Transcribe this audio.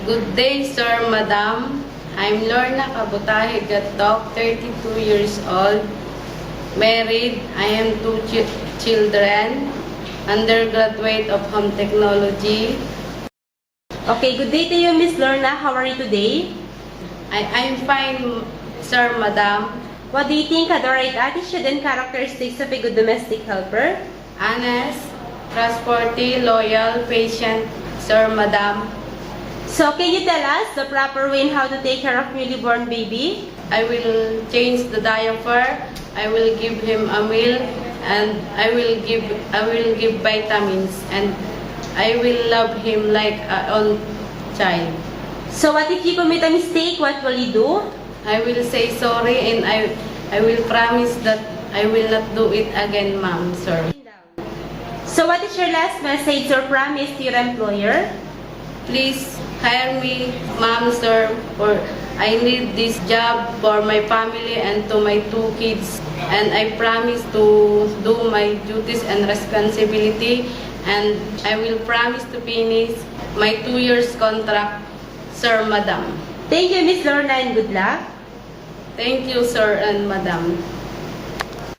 Good day, sir, madam. I'm Lorna Kabutahe Gatok, 32 years old, married. I am two children, undergraduate of home technology. Okay, good day to you, Miss Lorna. How are you today? I'm fine, sir, madam. What do you think are the right attitude and characteristics of a good domestic helper? Honest, trustworthy, loyal, patient, sir, madam. So, can you tell us the proper way in how to take care of newly born baby? I will change the diaper. I will give him a meal, and I will give vitamins, and I will love him like a own child. So, what if you commit a mistake? What will you do? I will say sorry, and I will promise that I will not do it again, ma'am, sir. So, what is your last message or promise to your employer? Please hire me, ma'am, sir, for I need this job for my family and to my two kids. And I promise to do my duties and responsibility, and I will promise to finish my 2 years contract, sir, madam. Thank you, Miss Lorna, and good luck. Thank you, sir and madam.